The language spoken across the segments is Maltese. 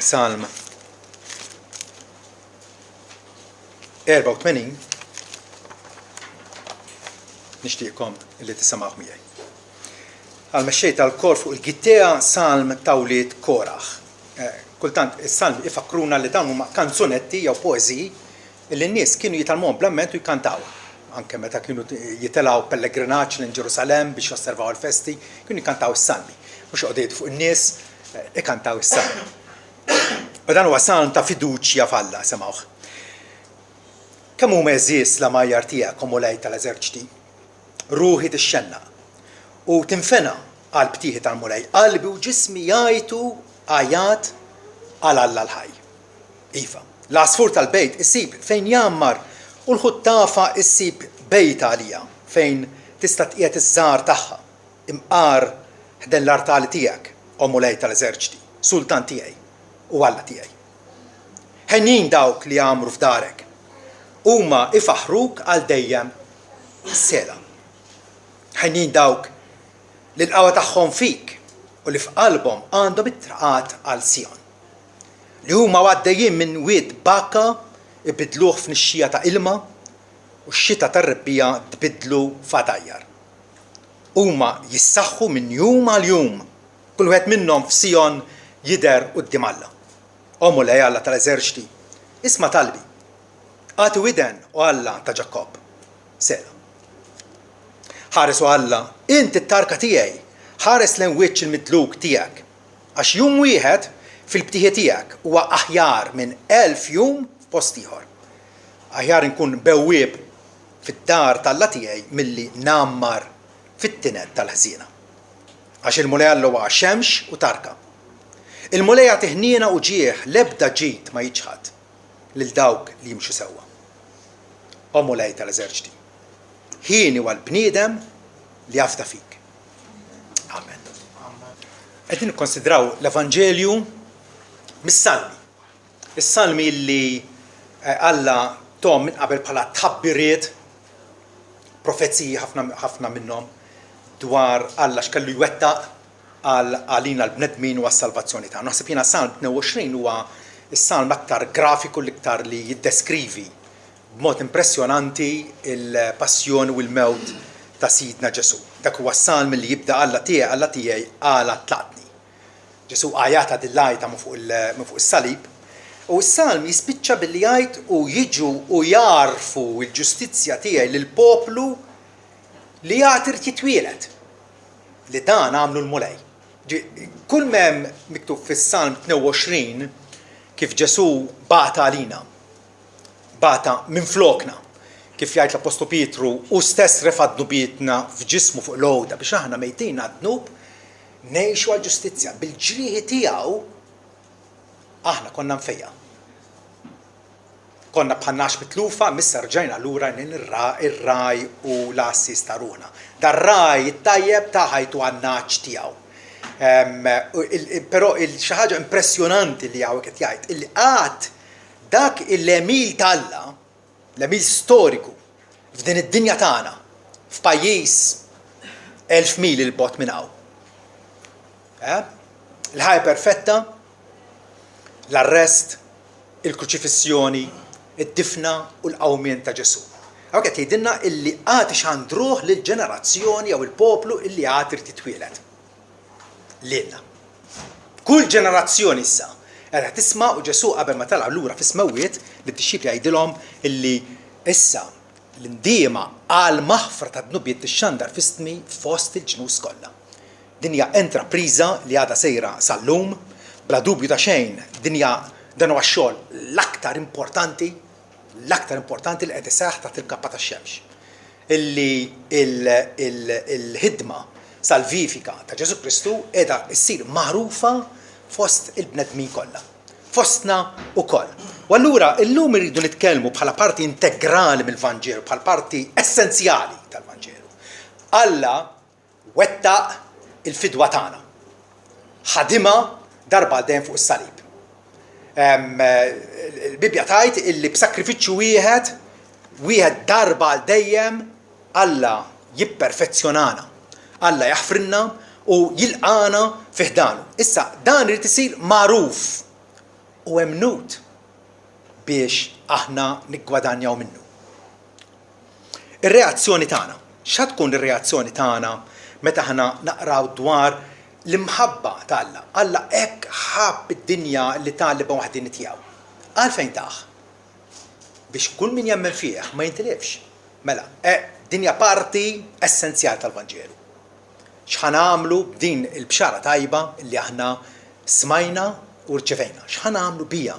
Salm 84 nixtieqkom illi tisimgħu miegħi. Għal-mexxejt tal-kor fuq il-Gittea Salm Tawliet Koraħ. Kultant is-salmi ifakruna li dawn huma kanzunetti jew poeżiji li n-nies kienu jitalmuhom bl-amment u jkantaw. Anke meta kienu jitilgħu pellegrinaġġ lejn Ġerusalemm biex josservaw il-festi, kienu jkantaw is-salmi. Mhux qogħdu fuq in-nies ikantaw is-salmi. U dan huwa salm ta' fiduċja f'Alla semgħuh. Kemm huma eżies l-amajjar tiegħek u mulej tal-eżerċiti? Ruħi tixxennaq u tinfena għal btieħi tal-mulej, qalbi u ġismi jgħidu għajat għal Alla l-ħaj. Iva, l-għasfur tal-bejt isib fejn jammar u l-ħuttafa issib bejt għalija fejn tista' tqiegħed iż-żgħar tagħha imqar ħden l-artali tiegħek u mulej tal-eżerċiti, sultan tiegħi u Alla tiegħi. Ħennin dawk li jagħmru f'darek huma ifaħruk għal dejjem sela. Ħennin dawk li l-qawwa tagħhom fik u li f'qalbhom għandhom it-traqat għal Sion. Li huma għaddejjin minn wied bakka ibidluh f'nixxija ta' ilma u x-xita tar-rebbija tbidlu f'għadajjar. Huma jissaħħu minn jum għal jum, kull wieħed minnhom f'Sion jidher quddiem Alla. Omu lej Alla tal-eżerċiti, isma' talbi, għati widen u Alla ta' Ġakkob. Sela. Ħares u Alla, inti t-tarka tiegħi, ħares lejn wiċċ il-midluk tiegħek, għax jum wieħed fil-btieħi tiegħek huwa aħjar minn 1000 jum f'post ieħor. Aħjar inkun bewwieb fid-dar tal-Alla tiegħi milli nammar fit-tinet tal-ħżiena. Għax il-mulej Alla huwa xemx u tarka. Il-mulej jagħti ħniena u ġieħ l-ebda ġid ma jiġħad lil dawk li jimxu sewwa. O mulej tal-eżerċiti, ħin huwa l-bniedem li jafda fik. Amen. Qegħdin nikkonsidraw l-Evanġelju mis-salmi. Is-salmi li Alla tom minn qabel bħala tħabbiriet, profeziji ħafna minnhom dwar Alla x'kellu jwettaq għalina l-bnedmin u għas-salvazzjoni tagħna. Naħseb jiena Salm 22 huwa is-salm aktar grafiku l-iktar li jiddeskrivi b'mod impressjonanti il-passjoni u l-mewt ta' Sidna Ġesu. Dak huwa s-salm li jibda Alla tiegħi għala tlaqtni. Ġesu għajata dillajta minn fuq is-salib u s-salm jispiċċa billi jgħid u jiġu u jarfu l-ġustizzja tiegħi lill-poplu li jagħti jitwielet. Li dan għamlu l-mulej. Kull m'hemm miktub fis-salm 22 kif Ġesu bata għalina. Bata minn flokna, kif jgħid l-Apostlu Pietru u stess refa' dnubietna f'ġismu fuq l-għowda biex aħna mejtin għad-dnub ngħixu għall-ġustizzja. Bil-ġrieħi tiegħu aħna konna mfejja. Konna bħannax mitlufa, missa rġajna lura nin ir-raj u l-assis ta' ruħna. Dar-raj it-tajjeb ta' ħajtu għan-naċ tiegħu. Però xi ħaġa impressjonanti li hawn qed jgħid illi qatt dak il-emil tal-Alla, l-emil storiku f'din id-dinja tagħna, f'pajjiż 1000 mil il-bot minn hawn. Il-ħajja perfetta, l-arrest, il-kruċifissjoni, id-difna u l-qawmien ta' Ġesu. Hawn qed jgħidilna illi għad ixandruh lill-ġenerazzjoni jew il-poplu illi għad irid jitwieled. Lilna. Kull ġenerazzjoni issa qed tisma' u Ġesu qabel ma talaq lura fis-smewwiet li t-tixjib jgħidilhom illi issa l-indiema għal maħfra ta' dnubiet tixxandar fistmi fost il-ġnus kollha. Din hija entrapriża li għadha sejra sal-lum, bla dubju ta' xejn, dinja dan huwa x-xogħol l-aktar importanti li qed iseħħ taħt il-kappa tax-xemx. Illi il-ħidma salvifika ta' Ġesu Kristu qiegħda ssir magħrufa fost il-bnedmin kollha, fostna ukoll. U allura illum irridu nitkellmu bħala parti integrali mill-Vanġelu, bħala parti essenzjali tal-Vanġelu. Alla wettaq il-fidwa tagħna. Ħadimha darba dejjem fuq is-salib. Il-Bibja tgħid illi b'sakrifiċċju wieħed darba għal dejjem Alla jipperfezzjonana. Alla jaħfrinna u jilqana fiħdanu. Issa, dan irid isir magħruf u hemm nut biex aħna niggwadanjaw minnu. Ir-reazzjoni tagħna, x'ha tkun ir-reazzjoni tagħna meta aħna naqraw dwar l-imħabba ta' Alla. Alla hekk ħabb id-dinja li talliba waħdin tiegħu. Għalfejn taħ? Biex kull min jemmen fih ma jintilifx. Mela, dinja parti essenzjali tal-Vanġelu. X'ħan għamlu b'din il-bxara tajba li aħna smajna u rċevejna. X'ħan għamlu bija?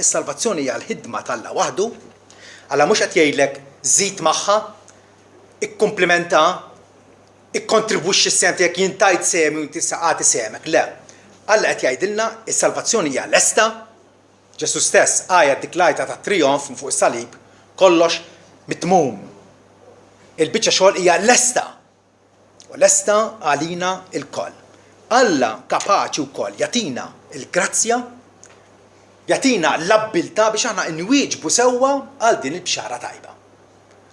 Is-salvazzjoni hija l-ħidma tal-Alla waħdu, Alla mhux qed jgħidlek żid magħha, ikkumplimenta, ikkontribwixxi s-sem tiegħek jintajt semi u inti saqati semek. Le. Alla qed jgħidilna is-salvazzjoni hija lesta. Ġesu stess għaja diklajta ta' trionf fuq is-salib, kollox mitmum. Il-biċċa xogħol hija lesta. U lesta għalina il-koll. Alla kapaċi wkoll jatina il-grazzja, jatina l-abbilta biex aħna nwieġbu sewwa għal din il-bxara tajba.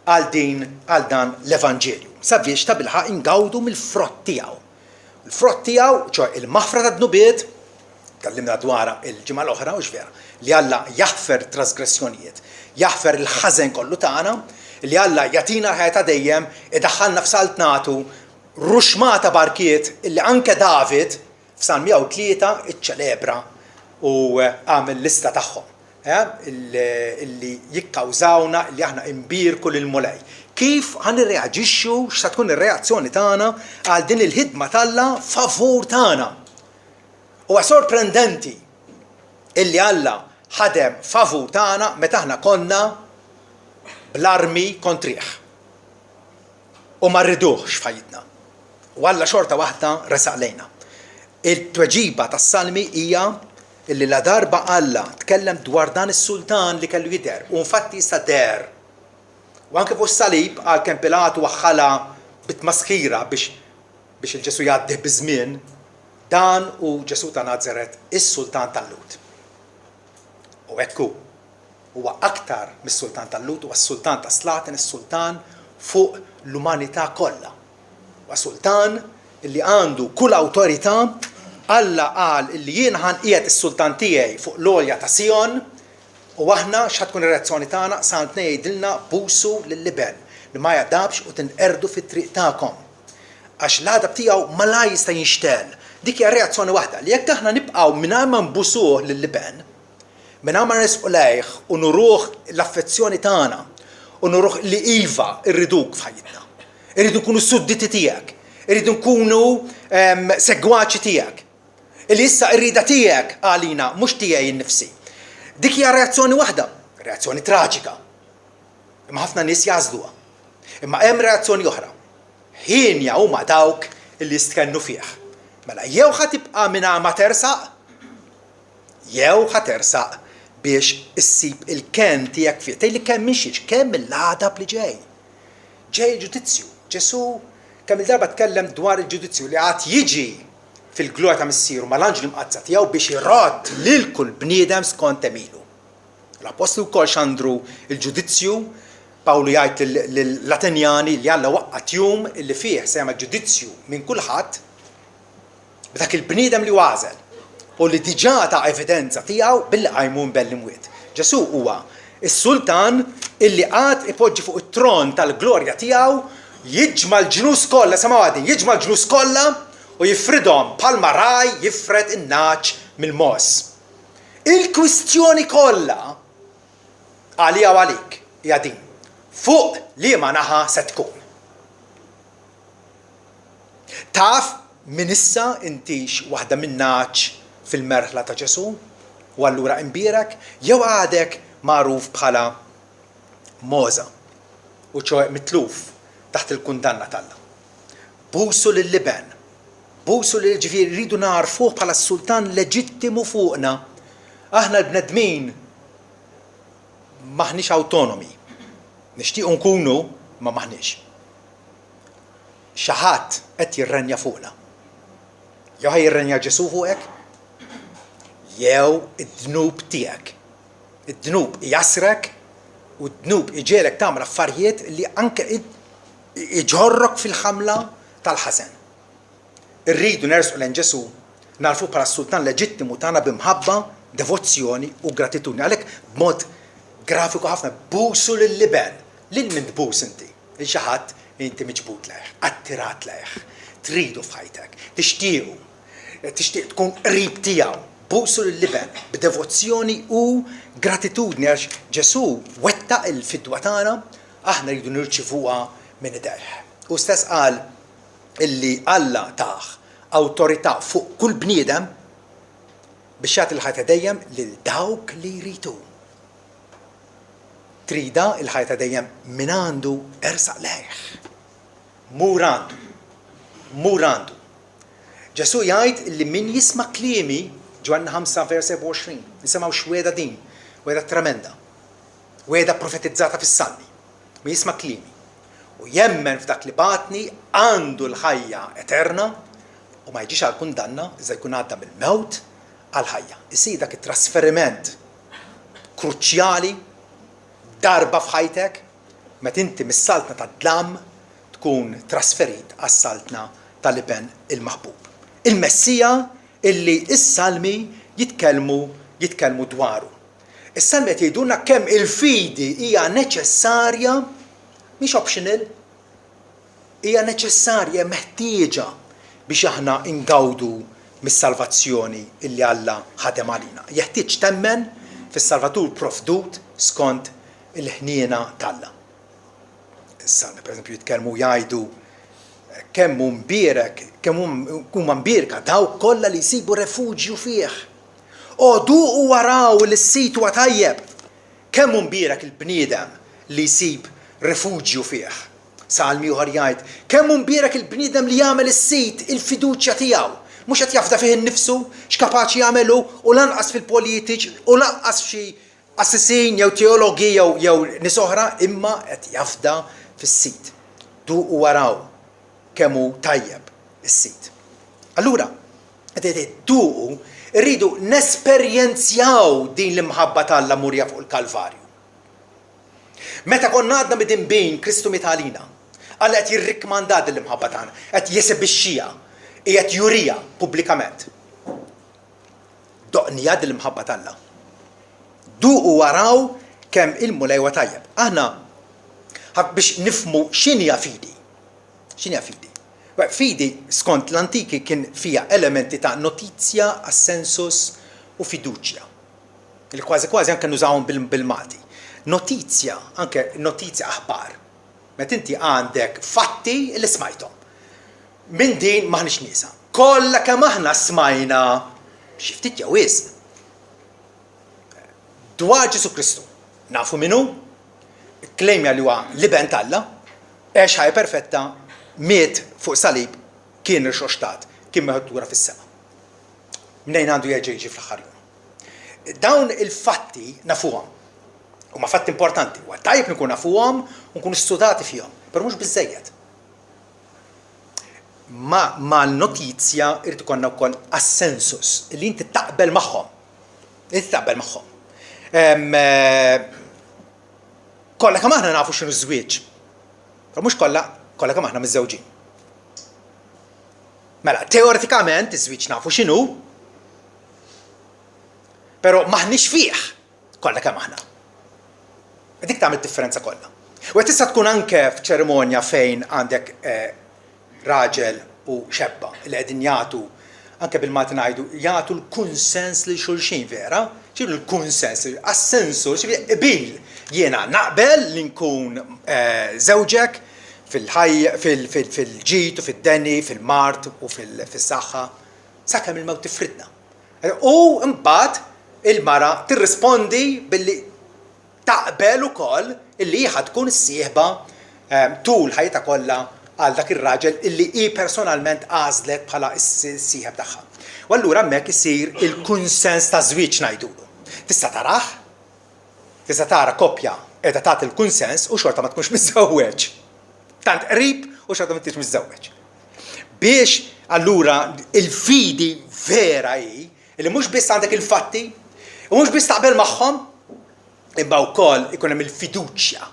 Għal dan l-Evanġelju. Sabiex ta' bilħaq ingawdu mill-frott tiegħu. Il-frott tiegħu, ċoħ il-maħfra ta' dnubiet, tkellimna dwarha il-ġimgħa l-oħra u x'vera, li Alla jaħfer trasgressjonijiet, jaħfer il-ħażen kollu tagħna, li Alla jatina ħajta dejjem idaħħalna f'salt nagħtu ruxmata barkiet illi anke David f'Salm 103 iċċelebra u għamel lista tagħhom. Illi jikkawżawna li aħna imbirku lil mulej. Kif ħan irreaġixxu, x'sa tkun ir-reazzjoni tagħna għal din il-ħidma tagħna favur tagħna. Huwa sorprendenti illi Alla ħadem favur tagħna meta aħna konna bl-armi kontrih. U ma rridux f'ħajjitna. U Alla xorta waħda resaq lejna. Il-tweġiba tas-Salmi hija illi la darba Alla tkellem dwar dan is-sultan li kellu jidher u infatti issa der. U anke fuq is-salib għal kemm Pilatu waħħala bit-maskira biex il-Ġesu jgħaddih biż-żmien, dan u Ġesu ta' Nazaret is-sultan tal-Lut. U hekk huwa aktar mis-sultan tal-Lut, huwa s-sultan ta' Slatin, is-sultan fuq l-umanità kollha. Huwa sultan illi għandu kull awtorità. Alla qal illi jien ħan qiegħed is-sultan tiegħi fuq l-għolja ta' Sion u aħna x'ħad tkun ir-reazzjoni tagħna sant ngħidilna busu lil-liben li ma jadabx u tinqerdu fit-triq tagħkom. Għax l-ħadab tiegħu ma la jista' jinxtel. Dik hija reazzjoni waħda li jekk aħna nibqgħu mingħajr ma nbusuh lil-liben, mingħajr ma nisqu lejh u nuruh l-affezzjoni tagħna u nuruh li iva rriduk f'ħajjitna. Irridu nkunu sudditi tiegħek, irridu nkunu segwaċi tiegħek. Illi issa irrida tiegħek għalina mhux tiegħi nnifsi. Dik hija reazzjoni waħda, reazzjoni traġika. Imma ħafna nies jażluha. Imma hemm reazzjoni oħra. Ħinja huma dawk illi jistkennu fih. Mela jew ħatibqa' mingħajr ma tersaq, jew ħatersaq biex issib il-ken tiegħek fih. Tgħidli kemm minxiex, kemm il-ħadab li ġej. Ġej ġudizzju. Ġesu kemm il-darba tkellem dwar il-ġudizzju li għad jiġi fil-glorja ta' missieru mal-anġli mqazza tiegħu biex irrott lil kull bniedem skont emilu. L-Apostlu wkoll x'għandru il-ġudizzju, Pawlu jgħid lill-Atenjani li Alla waqqat jum illi fih se jagħmel ġudizzju minn kulħadd b'dak il-bniedem li għażel u li diġà ta' evidenza tiegħu billi qajmu bell-imwiet. Ġesu huwa is-sultan illi qatt ipoġġi fuq it-tron tal-glorja tiegħu jiġma l-ġnus kollha sama għadin, jiġma l-ġnus kollha u jifridhom bħalma raj jifred in-naċ mill-mos. Il-kwistjoni kollha għalija u għalik hija din. Fuq liema naħa se tkun. Taf min issa intix waħda min-naċ fil-merħla ta' Ġesu u allura imbierek jew għadek magħruf bħala Moża u ċoħ mitluf taħt il-kundanna tagħna. Busu lil-liben. Busu li ġifieri rridu narfuh bħala s-sultan leġittimu fuqna. Aħna l-bnedmin maħniex autonomi. Nixtiequ nkunu ma maħniex. Xi ħadd qed jirrenja fuqna. Jew ħajjirrenja Ġesu fuqek, jew id-dnub tiegħek. Id-dnub jasrek u d-dnub iġielek tagħmel affarijiet li anke iġorrok fil-ħamla tal-ħażen. Irridu nersqu lejn Ġesu narfu bħala s-sultan leġittimu tagħna b'imħabba devozzjoni u gratitudni. Għalhekk b'mod grafiku ħafna busu lill-liben. Lil min tbus inti? Lil xi ħadd inti miġbud lejh, attirat lejh, tridu f'ħajtek, tixtieq tkun qrib tiegħu. Busu lill-liben b'devozzjoni u gratitudni għax Ġesu wettaq il-fidwa tagħna aħna rridu nirċivuha minn idejh. U stess qal illi Alla taħ awtorità fuq kull bniedem biex jagħti l-ħajta dejjem lil dawk li jridu. Trida il-ħajta dejjem min għandu ersaq lejh. Mur għandu. Ġesu jgħid li min jisma' kliemi Ġwanna 5 vers 27. Nisimgħu x'weda din, weda tremenda. Weda profetizzata fis-Salmi. Min jisma' kliemi u jemmen f'dak li batni għandu l-ħajja eterna u ma jġix għal kundanna iżda jkun għadda mill-mewt għal ħajja. Isir dak it-trasferiment kruċjali darba f'ħajtek meta inti mis-saltna tad-dlam tkun trasferit għas-saltna tal-iben il-maħbub. Il-Messija illi is-Salmi jitkellmu dwaru. Is-Salmi qed jgħidulna kemm il-fidi hija neċessarja mhix optional, hija neċessarja meħtieġa biex aħna ingawdu mis-salvazzjoni illi Alla ħadem għalina. Jeħtieġ temmen fis-Salvatur provdut skont il-ħniena talla. Is-Salmi pereżempju jitkellmu jgħidu kemm huma mbierka dawk kollha li jsibu refuġju fih. Duqu waraw li s-sit huwa tajjeb. Kemm hu mbierek il-bniedem li jsib refuġju fih. Salmi ieħor jgħid kemm hu mbierek il-bniedem li jagħmel is-sit il-fiduċja tiegħu. Mhux qed jafda fih innifsu x'kapaċi jagħmelu u lanqas fil-politiċ u lanqas f'xi assissin jew teologi jew nies oħra imma qed jafda fis-sit. Duqu waraw kemm hu tajjeb is-sit. Allura, qed duqu rridu nesperjenzjaw din l-imħabba tal-Alla murja fuq il-Kalvarju. Meta konna għadna midinbin Kristu mitalina, Alla qed jirrikmanda din l-imħabba tagħna, qed jesebixxija, qed jurija pubblikament. Doqnija din l-imħabba tal-Alla. Duqu waraw kemm il-mulejwa tajjeb. Aħna biex nifmu x'inhi fidi. X'inhi fidi? Fidi skont l-antiki kien fija elementi ta' notizja, assensus u fiduċja. Il-kważi anke nużawhom bil-Malti. Notizja, anke notizja aħbar. Meta inti għandek fatti li smajthom. Min din maħniex niesa. Kollha kemm aħna smajna xi ftit jew wisq dwar Ġesu Kristu. Nafu minnu? Klejmja li huwa l-iben Alla, għex ħajja perfetta, miet fuq salib, kien irxoxtat, kien meħudura fis-sema. Mnejn għandu jiġi fl-aħħar jum. Dawn il-fatti nafuhom. Huma fatti importanti. Huwa tajjeb nkun nafuhom u nkunu studati fihom, però mhux biżżejjed. Ma l-notizja irid ikollna wkoll assensus li inti taqbel magħhom. Kollha kemm aħna nafu x'inhu żwieġ. Però mhux kollha kemm aħna miżżewġin. Mela, teoretikament iż-żwieġ nafu x'inhu, però maħniex fih kollha kemm aħna. Dik tagħmel differenza kollha. U qed tista' tkun anke f'ċerimonja fejn għandek raġel u xebba li qegħdin jagħtu anke bil-Malti ngħidu jagħtu l-kunsens lil xulxin vera, ġibu l-kunsens, assensu, qbil jiena naqbel li nkun żewġek fil-ġid u fid-deni, fil-mart u fis-saħħa sakemm il-mewt tifridna. U mbagħad il-mara tirrispondi billi taqbel ukoll illi hija tkun issieħba tul ħajta kollha għal dak ir-raġel illi hi personalment għażlet bħala s-sieħeb tagħha. U allura hemmhekk isir il-kunsens ta' żwieġ ngħidulu. Tista' tarah? Tista' tara koppja qiegħda tagħti il-kunsens u xorta ma tkunx miżżewweġ. Tant qrib u xorta ma tkunx miżżewweġ. Biex allura il-fidi vera hi illi mhux biss għandek il-fatti u mhux biss taqbel magħhom imma wkoll ikun hemm il-fiduċja.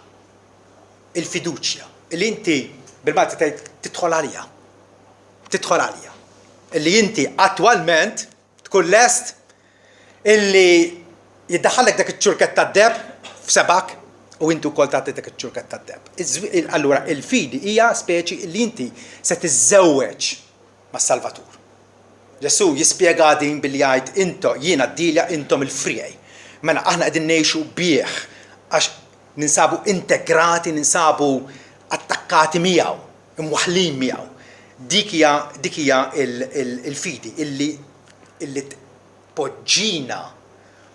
Il-fiduċja illi inti bil-Malti tgħid tidħol għalija. Illi inti attwalment tkun lest illi jiddaħħalek dak iċ-ċurket tad-deb f'sebak u intu wkoll tagħti dak iċ-ċurket tad-deb. Allura il-fidi hija speċi li inti se tiżżewweġ mas-Salvatur. Ġesu jispjega din billi jgħid jiena d-dilja intom il-friej. Mela aħna qegħdin ngħixu bih għax ninsabu integrati, ninsabu attakkati miegħu, imwaħħlin miegħu. Dik hija il-fidi illi poġġina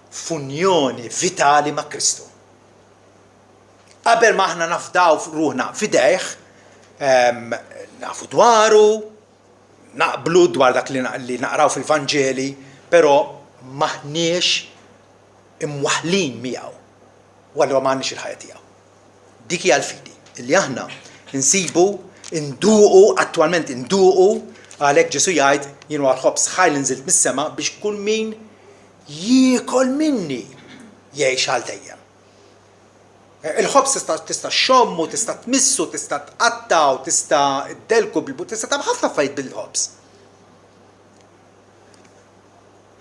f'unjoni vitali ma' Kristu. Qabel ma aħna nafdaw ruħna fidejh, nafu dwaru, naqblu dwar dak li naqraw fil-Vanġeli, però maħniex imwaħlin miegħu wara m'għandniex il-ħajja tiegħu. Dik hija l-fidi illi aħna insibu, attwalment induqu għalhekk Ġesu jgħid jien huwa l-ħobż ħaj li nżilt mis-sema biex kull min jiekol minni jgħix għal dejjem. Il-ħobż tista' xommu, tista' tmissu, tista' tqattaw, tista' ddelku bil-but, tista' tagħmel ħafna affarijiet bil-ħobż.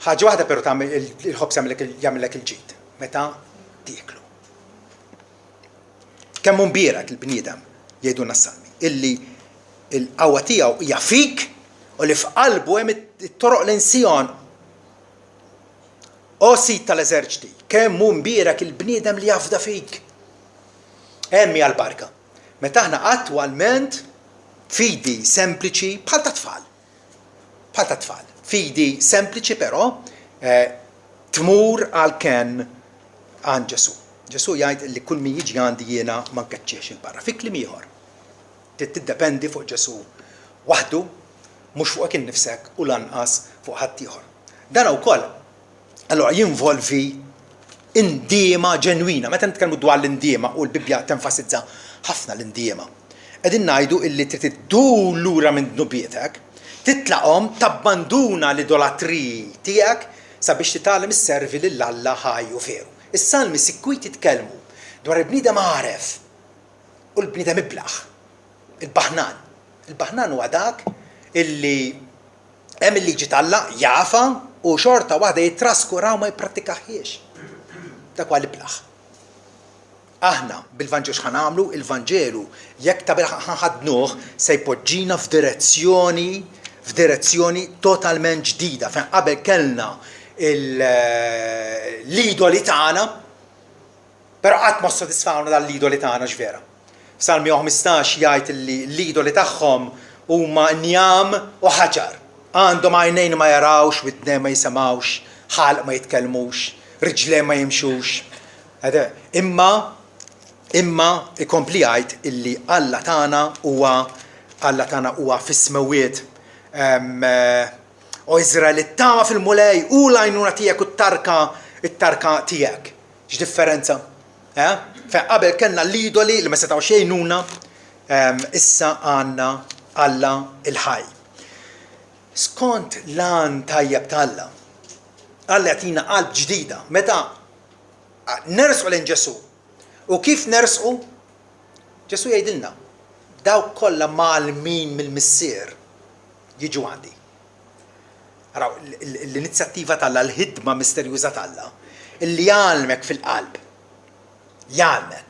Ħaġa waħda però tagħmel il-ħobż jagħmellek il-ġid meta tieklu. Kemm mbierek il-bniedem jgħidulna s-salmi illi l-qawwa tiegħu hija fik u li f'qalbu hemm it-toroq l-insjon. O Sid tal-eżerċiti, kemm hu mbierek il-bniedem li jafda fik. Hemm hija l-barka. Meta aħna attwalment fidi sempliċi bħal ta' tfal. Bħal ta' tfal. Fidi sempliċi però tmur għal ken għand Ġesu. Ġesu jgħid li kull min jiġi għandi jiena ma nkeċċiex il-barra. Fi kliem ieħor. Tiddependi fuq Ġesu waħdu mhux fuq innifsek u lanqas fuq ħadd ieħor. Dan wkoll allora jinvolvi indiema ġenwina. Meta nitkellmu dwar l-indiema u l-Bibja tenfasizza ħafna l-indiema. Qegħdin ngħidu illi trid iddur lura minn dnubietek, titlaqhom tabbanduna l-idolatri tiegħek sabiex titgħallem isservi lil Alla ħaj u veru. Is-salmi sikwit jitkellmu dwar il-bniedem għaref u l-bniedem iblaħ. Il-baħnan. Il-baħnan huwa dak illi hemm il-liġi tal-Alla jafa u xorta waħda jitraskuraw ma jipprattikaħiex. Dak huwa l-iblaħ. Aħna bil-Vanġelu x'ħan nagħmlu, il-Vanġelu jekk ta' ħadnuh se jpoġġina f'direzzjoni totalment ġdida fejn qabel kellna l-idoli tagħna, però qatt ma sodisfawna dal-idoli tagħna x'vera. Salmi 15 jgħid li l-idoli tagħhom huma njam u ħaġar. Għandhom għajnejn ma jarawx, widnejn ma jisemgħux, ħalq ma jitkellmux, riġlejn ma jimxux. Imma ikompli jgħid illi Alla tagħna huwa fis-smawiet. O Iżrael tama fil-mulej u l-għajnuna tiegħek u t-tarka tiegħek. X'differenza? Fejn qabel kellna l-idoli li ma setgħu xejnuna, issa għandna Alla il-ħaj. Skont lan tajjeb tal-Alla, Alla jagħtina qalb ġdida. Meta nersqu lejn Ġesu. U kif nersqu? Ġesu jgħidilna, dawk kollha malmin mill-missier jiġu għandi. Araw, l-inizjattiva tal-Alla, l-ħidma misterjuża tal-Alla, illi jgħalmek fil-qalb. Jgħalmek.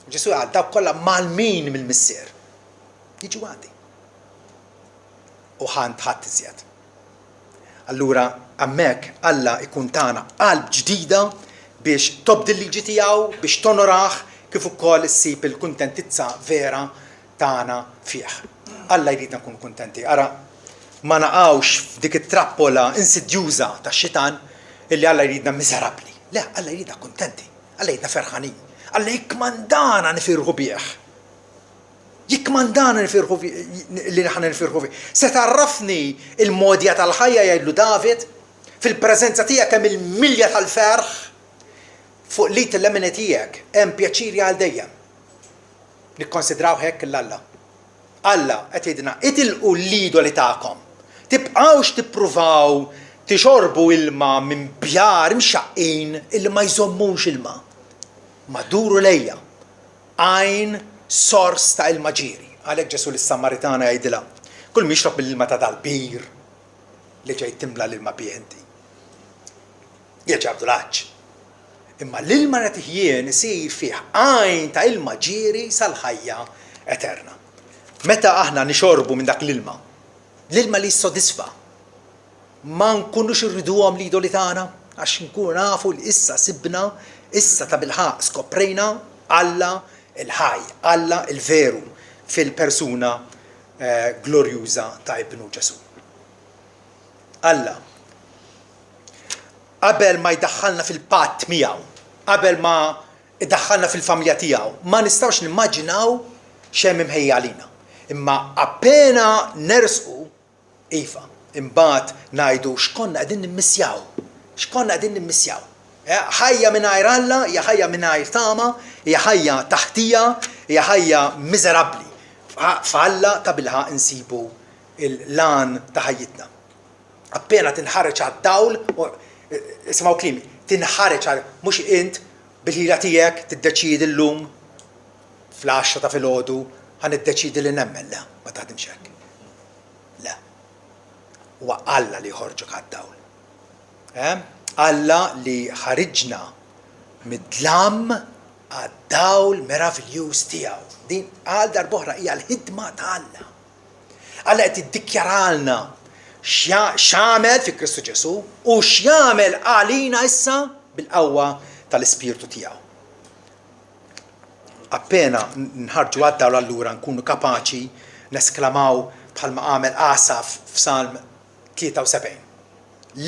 Ġesu jgħal, dawk kollha malmin mill-missier jiġu għandi. U ħadd iżjed. Allura hemmhekk Alla jkun tagħna qalb ġdida biex tobdi l-liġi tiegħu, biex tonorah kif ukoll issib il-kuntentizza vera tagħna fih. Alla jridna nkunu kuntenti. Ara ma naqgħux f'dik it-trappola insidjuża tax-xitan illi Alla jridna miżerabbli. Le, Alla jridna kuntenti, Alla jridna ferħanin, Alla jikkmandana nifirħu bih. Jikkmandana nifirħu li naħna nifirħu bih. Se tarrafni il-modja tal-ħajja jgħidlu David fil-preżenza tiegħek hemm il-milja tal-ferħ fuq li t-lemini tiegħek hemm pjaċiri għal dejjem. Nikkonsidraw hekk l-Alla. Alla qed jgħidilna itilqu l-idoli tagħkom. Tibqgħux tippruvaw tixorbu ilma minn bjar imxaqqin illi ma jżommux ilma. Ma duru lejja. Għajn sors ta' ilma ġieri. Għalhekk Ġesu lis-Samaritana jgħidilha, kull min jixrob mill-ilma ta' dal-bir li ġej timla l-ilma bih inti. jieġabdu l-ħaġġ. Imma l-ilma nagħtih jien isir fih għajn ta' ilma ġieri sal-ħajja eterna. Meta aħna nixorbu minn dak l-ilma li jissodisfa, ma nkunux irriduhom l-idoli tagħna għax nkunu nafu li issa sibna, issa ta' bilħaq skoprejna Alla il-ħaj, Alla il-veru fil-persuna glorjuża ta' Ibnu Ġesu. Alla qabel ma jdaħħalna fil-patt miegħu, qabel ma jdaħħalna fil-familja tiegħu, ma nistgħux nimmaġinaw x'hemm imħejja għalina. Imma appena nersqu iva, imbagħad ngħidu x'konna qegħdin nimmissjaw. Ħajja mingħajr Alla hija ħajja mingħajr tama, hija ħajja taħtija, hija ħajja miżerabbli. F'Alla ta' bilħaq insibu l-lan ta' ħajjitna. Appena tinħareġ għad-dawl, ismaw klimi, tinħareġ għal mhux int bil-ħila tiegħek tiddeċiedi llum fl-10 ta' filgħodu ħaniddeċiedi li nemmen, le, ma taħdimx hekk. Le. Huwa Alla li jħorġok għad-dawl. Alla li ħariġna mid-dlam għad-dawl meraviljuż tiegħu. Din għal darb'oħra hija l-ħidma ta' Alla. Alla qed iddikjaralna x'għamel fi Kristu Ġesu u x'jagħmel għalina issa bil-qawwa tal-Ispirtu tiegħu. Appena nħarġu għad-dawl allura nkunu kapaċi nesklamaw bħalma għamel Asaf f'Salm 73.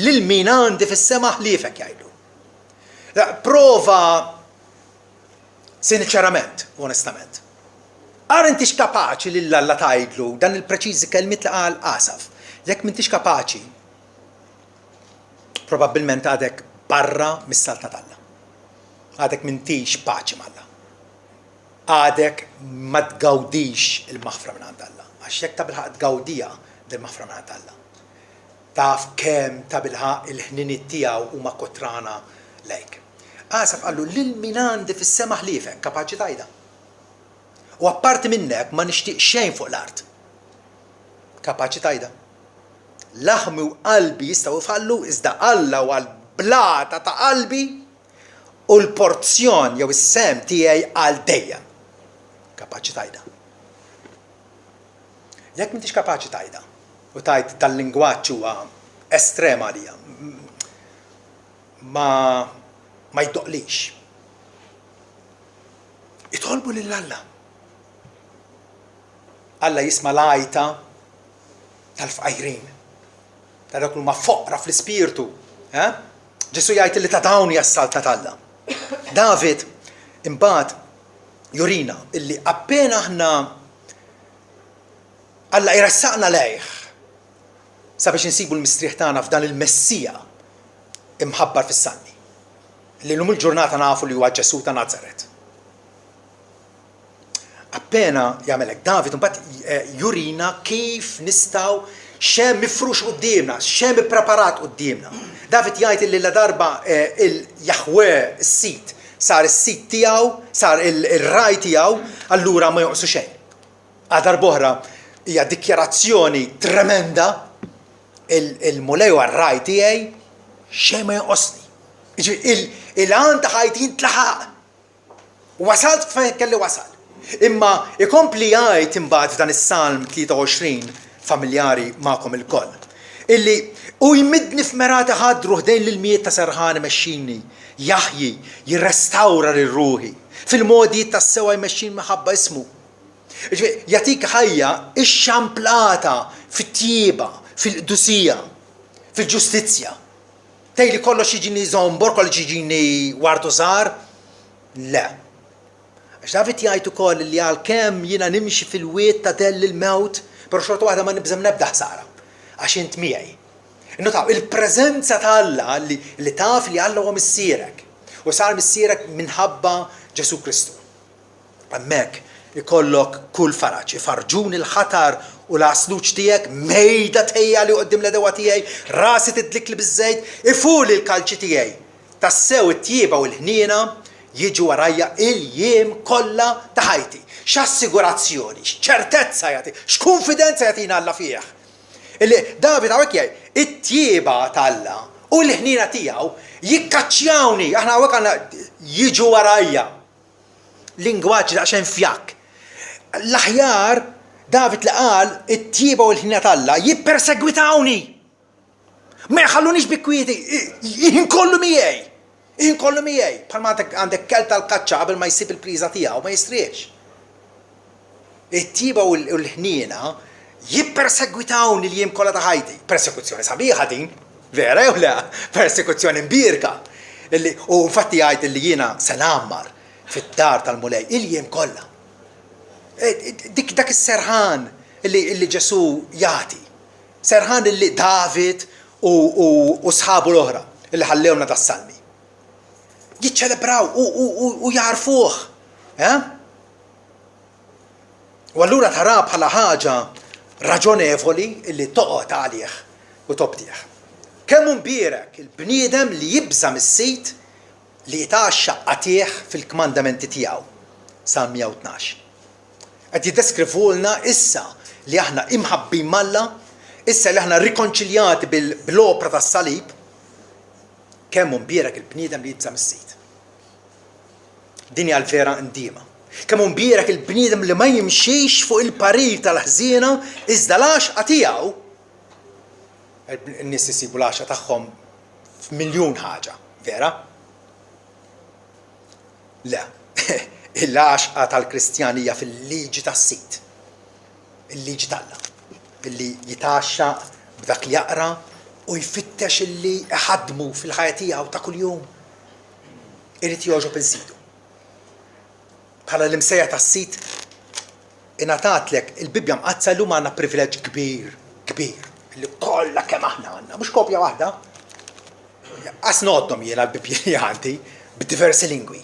Lil min għandi fis-sema ħliefek jgħidu. Prova sinċerament, onestament. Ara intix kapaċi lil Alla tgħidlu dan il-preċiżi kelmiet li qal Asaf. Jekk m'intix kapaċi, probabbilment għadek barra mis-salta Alla. Għadek m'intix paċi mal-Alla. Għadek ma tgawdix il-maħfra minn għand Alla. Għax jekk ta' bilħaq tgawdija del-maħfra minn għand Alla. Taf kemm ta' bilħaq il-ħniniet tiegħu huma kotrana lejk. Asaf qallu lil min għandi fis-sema ħliefek, kapaċi tajda. U apparti minnek ma nixtieq xejn fuq l-art. Kapaċi tajda. Laħmi u qalbi jistgħu jfallu iżda Alla u għall-blata ta' qalbi u l-porzjon jew is-sem tiegħi għal dejjem. Kapaċi tajda. Jekk m'intix kapaċi tajda u tajt tal-lingwaġġ huwa estrema għalija, ma jdoqlix. Itolbu lil Alla. Alla jisma' l-għajta tal-fqajrin. Ta' dak huma foqra fl-ispirtu. Ġesu jgħid li ta' dawn hija s-salta tal-Alla. David imbagħad jurina illi appena aħna Alla jressaqna lejh sabiex insibu l-mistrieħ tagħna f'dan il-Messija imħabbar fis-sanni. Li llum il-ġurnata nafu li huwa Ġesu ta' Nazaret. Appena jagħmelek David imbagħad jurina kif nistgħu xem mifrux qudiemna, xem ippreparat qudiemna. David jgħid li la darba il-Jahwe is-sit sar is-sit tiegħu, sar il-raj tiegħu, allura ma joqsu xejn. Għal darb'oħra hija dikjarazzjoni tremenda il-mulej għar-raj tiegħi xejn ma joqosni. Il-għan ta' ħajti jintlaħaq. Wasalt fejn kelli wasal. Imma ikompli jgħid imbagħad f'dan is-Salm 23 familjari ma'kom il-koll. Illi u jmidni f'merata ħadru ħdejn l-miet ta' serħani mexxini, jaħji, jirrestawra lil-ruħi, fil-modi tas-sewa jmexxin maħabba ismu. Jatik ħajja ix-xamplata fit-tjieba, fil-qdusija, fil-ġustizzja. Tejli kollox jiġini zombor, kollox jiġini wartu żgħar? Le. Għax David jgħid ukoll li għalkemm jiena nimxi fil-wiet ta' tell il-mewt, però xorta waħda ma nibżem nebda ħsara, għax int miegħi. Notaw, il-preżenza ta' Alla li taf li Alla huwa missierek u sar missierek minħabba Ġesu Kristu. Hemmhekk ikollok kull faraġġ, ifarġuni l-ħatar u l-asluġ tiegħek, mejda tejja li qudiem l-edewa tiegħi, rasi tidlikli biż-żejt, ifuli l-kalċi tiegħi. Tassew it-tjieba u l-ħniena jiġu warajja il-jiem kollha ta' ħajti. X'assigurazzjoni, x'ċertezza jagħti, x'konfidenza jagħtina Alla fih. Illi David hawnhekk jgħid it-tjieba ta' Alla u l-ħnina tiegħu jikkaċċjawni, aħna hawnhekk għandna jiġu warajja. Lingwaġġ daqsxejn fjak. L-aħjar David li qal it-tjieba u l-ħnina tal-Alla jippersegwitawni. Ma jħallunix bikwieti, jien kollu miegħi. Jien kollu miegħi. Bħalma għandek kelb tal-kaċċa qabel ma jsib il-priża tiegħu ma jistriex. It-tjieba u l-ħnina jippersegwitawni li jiem kollha ta' ħajti. Persekuzzjoni sabiħa din, vera jew le? Persekuzzjoni mbierka. U infatti jgħid li jiena se nagħmmar fid-dar tal-mulej il-jiem kollha. Dak is-serħan li Ġesu jagħti. Serħan li David u sħabu l-oħra li ħallewna das-salmi. Jiċċelebraw u jarfuh. U allura tara bħala ħaġa raġonevoli li toqgħod għalih u tobtih. Kemm mbierek il-bniedem li jibża mis-sit li jitaxxa qatih fil-kmandamenti tiegħu. Salm 112. Qed jiddeskrivulna issa li aħna imħabbin malla, issa li aħna rikonċiljati bil-opra tas-salib, kemm mbierek il-bniedem li jibża mis-sit. Din hija l-vera ndiema. Kemm mbierek il-bniedem li ma jimxiex fuq il-parir tal-ħżiena iżda l-għaxqa tiegħu n-nies isibu l-għaxqa tagħhom f'miljun ħaġa, vera? Le. Il-għaxqa tal-Kristjanija fil-liġi tas-sit. Il-liġi tal-Alla. Illi jitaxxa b'dak li jaqra u jfittex illi iħadmu fil-ħajja tiegħu ta' kuljum. Irid jogħġob insidu. Bħala l-imsejja tas-sit ingħatatlek il-Bibja mqazza llum għandna privileġġ kbir, illi kollha kemm aħna għandna, mhux kopja waħda. Qas noddhom jiena l-Bibja li għandi b'diversi lingwi.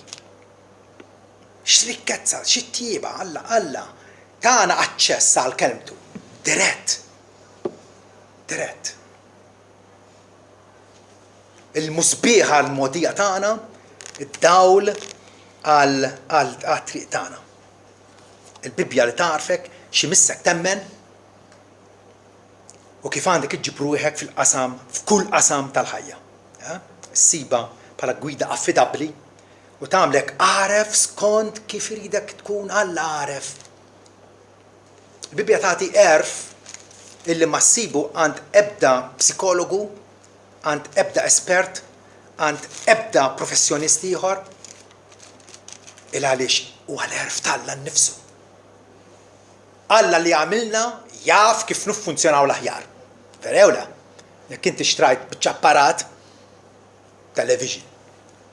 X'rikkezza, x'ttieba, Alla, tagħna aċċess għal kelmtu. Dirett. Il-musbieħa l-modija tagħna, id-dawl għal-triq tagħna. Il-Bibja li tarfek x'imissek temmen u kif għandek iġġib ruħek fil-qasam, f'kull qasam tal-ħajja. Ssiba bħala gwida affidabbli u tagħmlek għaref skont kif iridek tkun Alla għaref. Il-Bibja tagħti erf illi ma ssibu għand ebda psikologu, għand ebda espert, għand ebda professjonisti ieħor, il għaliex huwa l-erf tal-Alla nnifsu. Alla li għamilna jaf kif niffunzjonaw l-aħjar. Vera jew le? Jekk inti xtrajt biċċapparat television.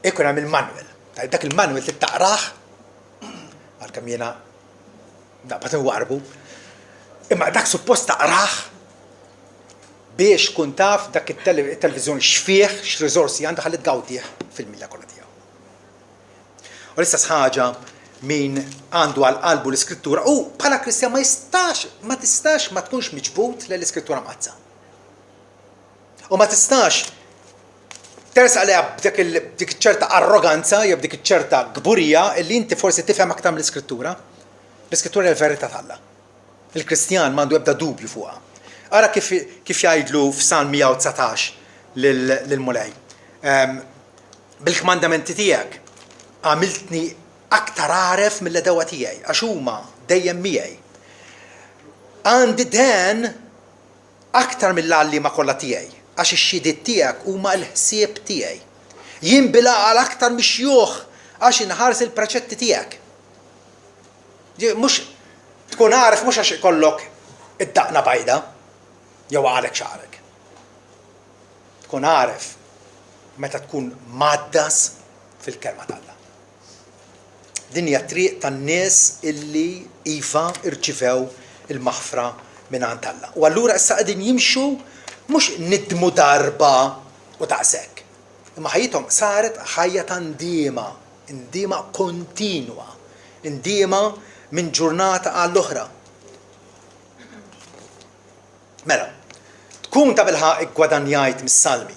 Ikun hemm il-manual. Dak il-manual tittaqrah għalkemm jiena daqbad inwarbu. Imma dak suppost taqrah biex kun taf dak it-televiżjoni x'fih, x'riżorsi għandha ħalli tgawdih fil-milla kollha tiegħu. U l-istess ħaġa min għandu għal qalbu l-iskrittura u bħala Kristjan ma tistax ma tkunx miġbut lill-iskrittura mqazza. U ma tistax tersa għalija b'dik ċerta arroganza jew b'dik ċerta gburija illi inti forsi tifhem aktar mill-iskrittura. L-iskrittura hija l-verità tagħha. Il-Kristjan m'għandu ebda dubju fuqha. Ara kif jgħidlu f'Salm 119 lil-mulej. Bil-kmandamenti tiegħek għamiltni aktar għaref mill-edewa tiegħi għax huma dejjem miegħi. Għandi den aktar mill-għallima kollha tiegħi għax ix-xhidiet tiegħek huma l-ħsieb tiegħi. Jien bilgħal aktar mixjuħ għax inħares il-preċetti tiegħek. Mhux tkun għaref mhux għax ikollok id-daqna bajda jew għalek xarek. Tkun għaref meta tkun maddas fil-kelma tagħna. Din hija triq tan-nies illi iva irċivew il-maħfra minn għand Alla. U allura issa qegħdin jimxu mhux nidmu darba u daqshekk. Imma ħajjithom saret ħajja ta' ndiema kontinwa, ndiema minn ġurnata għall-oħra. Mela, tkun ta' bilħaq iggwadanjajt mis-salmi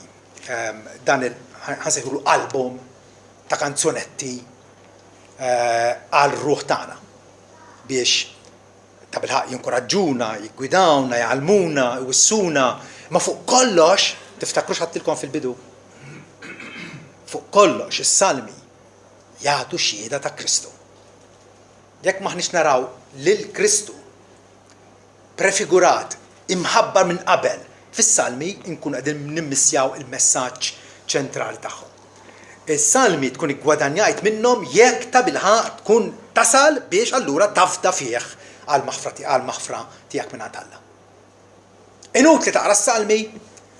dan ħansejħulu album ta' kanzunetti għal ruħ tagħna biex ta' bilħaq jinkoraġġuna, jiggwidawna, jgħalmuna, jwissuna, ma fuq kollox Tiftakrux ħadtilkom fil-bidu. Fuq kollox is-salmi jagħtu xhieda ta' Kristu. Jekk maħniex naraw lil Kristu prefigurat imħabbar minn qabel fis-salmi nkunu qegħdin nimmissjaw il-messaġġ ċentrali tagħhom. Is-salmi tkun iggwadanjajt minnhom jekk ta' bilħaq tkun tasal biex allura tafda fih għall-maħfra tiegħek minn Alla. Inutli taqra s-salmi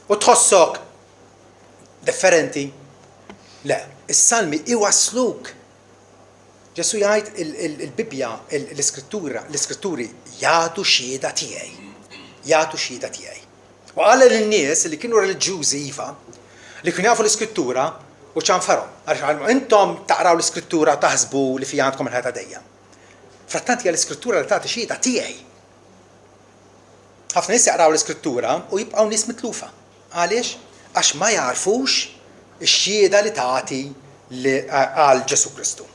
u tħossok differenti. Le, is-salmi iwasluk. Ġesu jgħid il-Bibja, l-Iskritturi jagħtu xhieda tiegħi. Jagħtu xhieda tiegħi. U qal lin-nies li kienu reliġjużi iva, li kienu jafu l-Iskrittura u ċanfarhom. Għaliex intom taqraw l-Iskrittura u taħsbu li fija għandkom il-ħajta dejjem. Frattanti hija l-Iskrittura li tagħti xhieda tiegħi. Ħafna nies jaqraw l-Iskrittura u jibqgħu nies mitlufa. Għaliex? Għax ma jarfux ix-xhieda li tagħti għal Ġesu Kristu.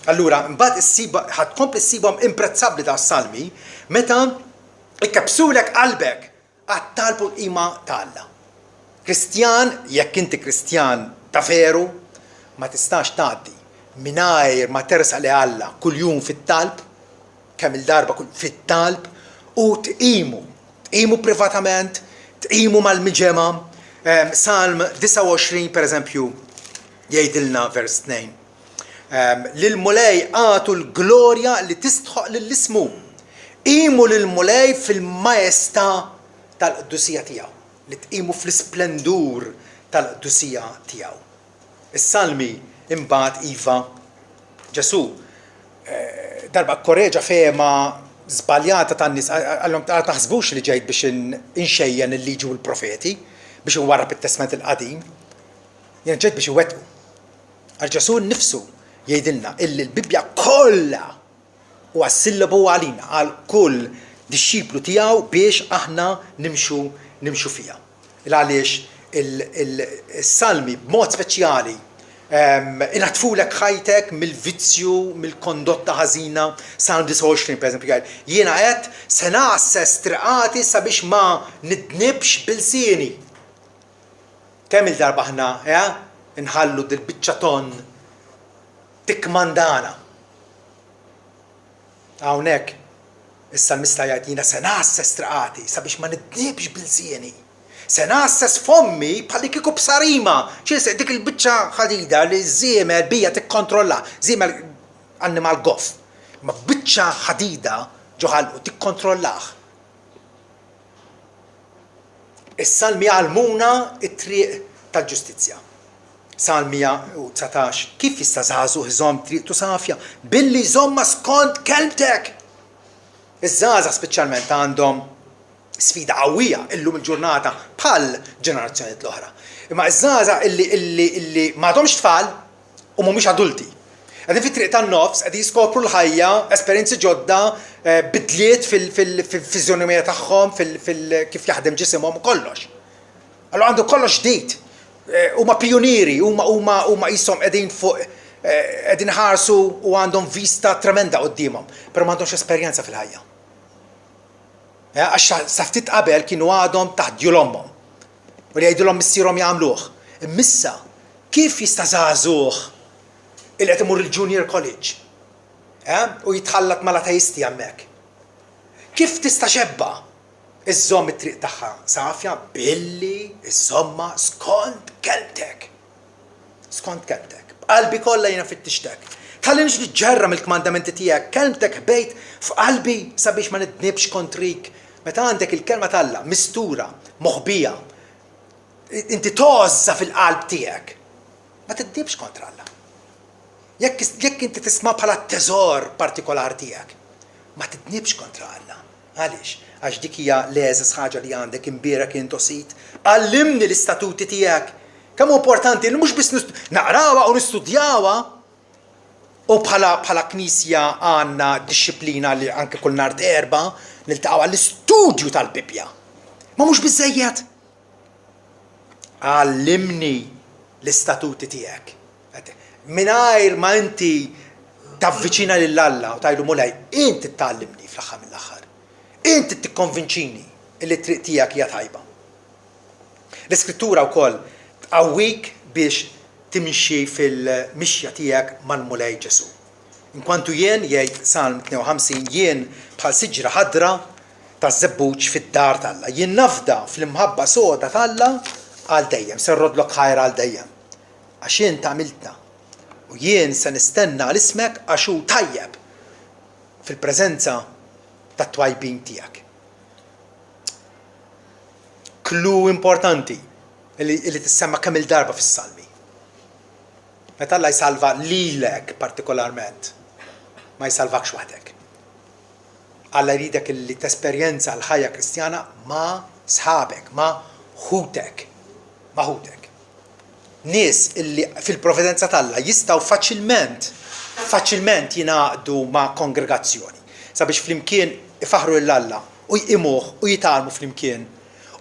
Allura, mbagħad ħadkompli ssibhom imprezzabbli ta' salmi meta ikkapsulek qalbek għat-talbu l-qima ta' Alla. Kristjan, jekk inti Kristjan ta' veru, ma tistax tgħaddi mingħajr ma tersa li Alla kuljum fit-talb, kemm il-darba fit-talb u tqimu privatament, tqimu mal-miġema. Salm 29 pereżempju jgħidilna vers 2. Lil-mulej għatu l-glorja li tistħoq lill-ismu. Qimu lil-mulej fil-majestà tal-qdusija tiegħu, li tqimu fl-isplendur tal-qdusija tiegħu. Is-salmi imbagħad iva Ġesu darba korreġa fehma żbaljata tan-nies għalhom taħsbux li ġejt biex inxejjen il-liġi u l-profeti biex inwarrab it-Testament il-qadim. Jien ġejt biex iwettqu. Għal Ġesu nnifsu jgħidilna illi l-Bibja kollha huwa sillabu għalina għal kull dixxiplu tiegħu biex aħna nimxu fiha. Għaliex il-salmi b'mod speċjali inatfulek ħajtek mill-vizzju, mill-kondotta ħażina. Salm 29 pereżempju jgħid jiena qed se naħsess triqati sabiex ma nidnibx bil-sieni. Kemm il-darba aħna inħallu dil-biċċa ton tikmandana. Hawnhekk is-salmista jgħid jiena se naħsess triqati sabiex ma nidnibx bil-sieni. Se naħsess fommi bħalli kieku b'sarima. ċies dik il-biċċa ħadida li żiemel bija tikkontrolla, żiemel annimal goff. Ma biċċa ħadida ġoħalqu tikkontrollah. Is-salmi għalmuna it-triq tal-ġustizzja. Salm 119 kif jista' żagħżugħ iżomm triqtu safja billi jżomma skont kelbtek. Iż-żgħażagħ speċjalment għandhom sfida qawwija illum il-ġurnata bħal ġenerazzjonijiet l-oħra. Imma iż-żgħażagħ illi m'għadhomx tfal u mhumiex adulti. Qegħdin fit-triq tan-nofs qegħdin jiskopru l-ħajja, esperjenzi ġodda, bidliet fil-fiżjonomija tagħhom, kif jaħdem ġisimhom u kollox. Allura għandu kollox ġdid. Huma pionieri, huma qishom qegħdin fuq qegħdin ħarsu u għandhom vista tremenda qudiemhom, però m'għandhomx esperjenza fil-ħajja. Għax sa ftit qabel kienu għadhom taħt djulomhom u li jgħidulhom missierhom jagħmluh. Imissa kif jista' żagħżugħ il qed imur il-junior college u jitħallat mal-ateisti hemmhekk. Kif tista' xebba iżżomm it-triq tagħha safja billi iżomma skont kelbtek. Skont kelbtek. B'qalbi kollha jiena fittixtek. Tħallinix niġġerra mill-kmandamenti tiegħek, kelmtek bejt f'qalbi sabiex ma nidnibx kontrik. Meta għandek il-kelma tal-Alla mistura, moħbija, inti tożza fil-qalb tiegħek, ma tidnibx kontra Alla. Jekk inti tisma' bħala teżor partikolari tiegħek, ma tidnibx kontra Alla. Għaliex? Għax dik hija l-eżis ħaġa li għandek imbierek intosit. Għallimni l-istatuti tiegħek. Kemm importanti li mhux biss naqrawha u nistudjawha. U bħala knisja għandna disċiplina li anke kull nhar erba' niltaqgħu għall-istudju tal-Bibja. Ma mhux biżżejjed. Għallimni l-istatuti tiegħek. Mingħajr ma inti tavviċina lil Alla u tajlu mulej, inti ttallimni fl-aħħar mill-aħħar. Inti tikkonvinċini li t-triq tiegħek hija tajba. L-iskrittura wkoll tqawwik biex timxi fil-mixja tiegħek mal-mulej Ġesu. Inkwantu jien jgħid Salm 52 jien bħal siġra ħadra ta' żebbuġ fid-dar tal-Alla. Jien nafda fl-imħabba soda tal-Alla għal dejjem, se nrodlok ħajra għal dejjem. Għax jien tagħmiltna. U jien se nistenna l-ismek għax hu tajjeb fil-preżenza tat-twajbin tiegħek. Klu importanti li tissemma kemm il-darba fis-salmi. Meta Alla jsalva lilek partikolarment, ma jsalvakx waħdek. Alla jridek li tesperjenza l-ħajja Kristjana ma' sħabek, ma' ħutek. Nies illi fil-provvidenza tal-Alla jistgħu faċilment jingħaqdu ma' kongregazzjoni sabiex flimkien ifaħru l-Alla u jqimuh u jitalmu flimkien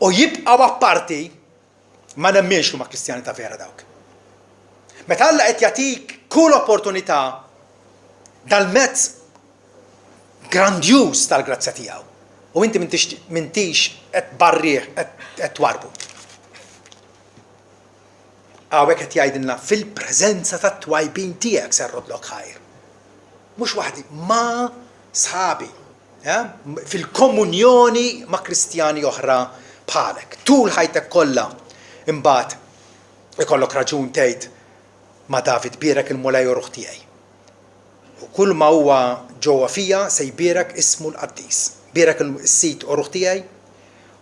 u jibqgħu apparti ma nemminx huma Kristjani ta' vera dawk. Meta Alla qed jagħtik kull opportunità dal-mezz grandjuż tal-grazzja tiegħu u inti m'intix qed barrih qed twarbu. Hawnhekk qed jgħidilna fil-preżenza tat-twajbin tiegħek se nrodlok ħajr. Mhux waħdi ma' sħabi, fil-komunjoni ma' Kristjani oħra bħalek. Tul ħajtek kollha imbagħad ikollok raġun tgħid ma' David bierek il-mulej u ruħ tiegħi. U kull ma huwa ġewwa fija se jbierek ismu l-Qaddis. Bierek is-sit u ruħ tiegħi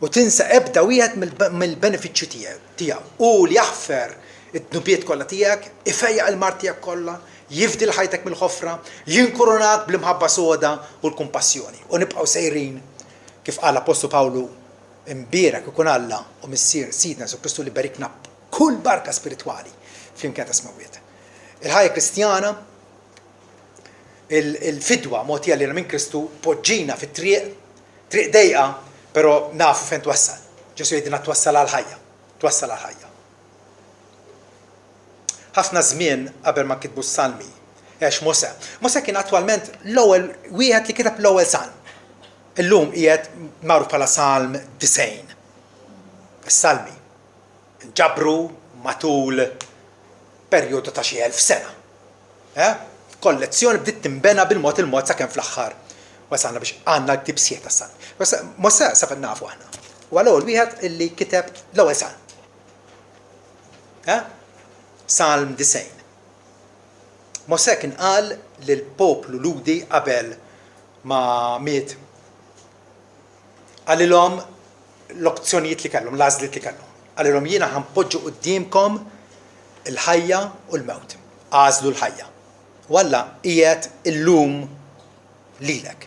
u tinsa ebda wieħed mill-benefiċċju tiegħu u li jaħfer id-dnubiet kollha tiegħek, ifejjaq il-mar tiegħek kollha, jifdil ħajtek mill-ħofra, jinkurunak bl-imħabba soda u l-kumpassjoni. U nibqgħu sejrin kif qal Apostlu Pawlu imbierek ikun Alla u missier Sidna Jesu Kristu li barikna kull barka spiritwali flimkien ta' smawiet. Il-ħajja Kristjana il-fidwa mogħtija lilna minn Kristu poġġina fit-triq dejqa, però nafu fejn twassal. Ġesu jgħidilna twassal għall-ħajja. Ħafna żmien qabel ma kitbu s-salmi, għax Mose. Mose kien attwalment l-ewwel wieħed li kiteb l-ewwel salm. Illum qiegħed magħruf bħala Salm 90. Is-salmi ġabru matul perjodu ta' xi 1000 sena. Kollezzjoni bdiet tinbena bil-mod sakemm fl-aħħar wasalna biex għandna l-tibsiet tas-salmi. Mose sa fin nafu aħna. Huwa l-ewwel wieħed illi kiteb l-ewwel salm. Salm 90. Mose kien qal lill-poplu ludi qabel ma miet għalilhom l-opzjonijiet li kellhom, l-għażliet li kellhom. Għalilhom jiena ħanpoġġu qudiemkom il-ħajja u l-mewt. Għażlu l-ħajja. U Alla qiegħed illum lilek.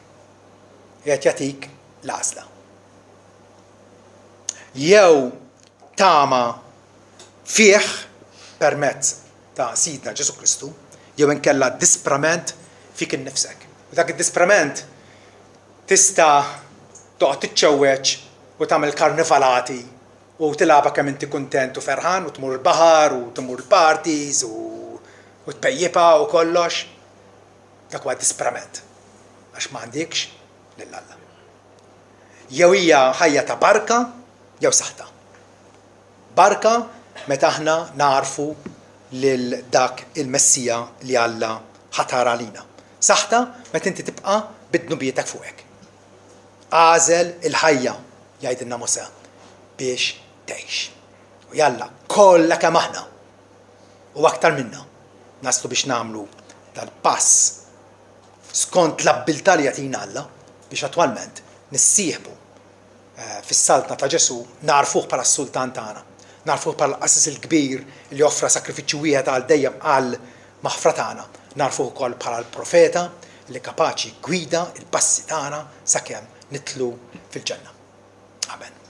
Qiegħed jagħtik l-għażla. Jew tama fih permezz ta' Sidna Ġesu Kristu, jew inkella disprament fik innifsek. U dak id-disprament tista' toqgħod tiċċewweġ u tagħmel karnivalati u tilaba kemm inti kuntent u ferħan u tmur il-baħar u tmur parties u tpejjipa u kollox. Dak huwa disprament għax m'għandekx lil Alla. Jew hija ħajja ta' barka jew saħta. Barka meta aħna narfu lil dak il-Messija li Alla ħatar għalina. Saħta meta inti tibqa' bid-dnubietek fuqek. Għażel il-ħajja jgħidilna Mose biex tgħix. U jalla kollha kemm aħna u aktar minna naslu biex nagħmlu dal-pass skont l-abbiltà li jagħtina Alla biex attwalment nissieħbu fis-saltna ta' Ġesu narfuh bħala s-sultan tagħna. Narfuh bħala l-qassis il-kbir li offra sakrifiċċju wieħed għal dejjem għal maħfra tagħna. Narfuh ukoll bħala l-profeta li kapaċi gwida il-passi tagħna sakemm nitlu fil-ġenna. Amen.